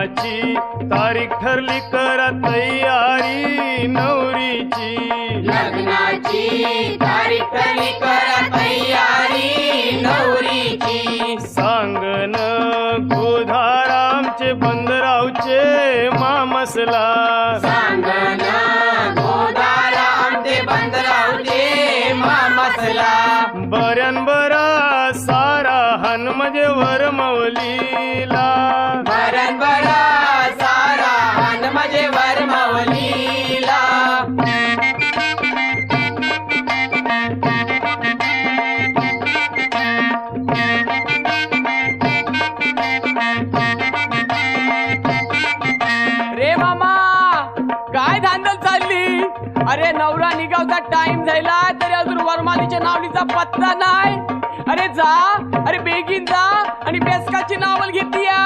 लग्नाची तारीख ठरली करा तयारी नवरीची लग्नाची तारीख ठरली करा तयारी नवरीची सांगन गोधारामचे बंदरावचे मामसला सांगना गोदारामचे बंदरावचे मामसला बऱ्यान बरा सारा हन म्हणजे वरमवलीला बरन बरा सारा हन म्हणजे वरमवलीला रे मामा काय धांदल चालली? अरे नवरा निघावचा टाइम झाला तरी अजून वरमालीच्या नावलीचा पत्ता नाही. अरे जा, अरे बेगीन जा आणि बेसकाची नावल घेतली.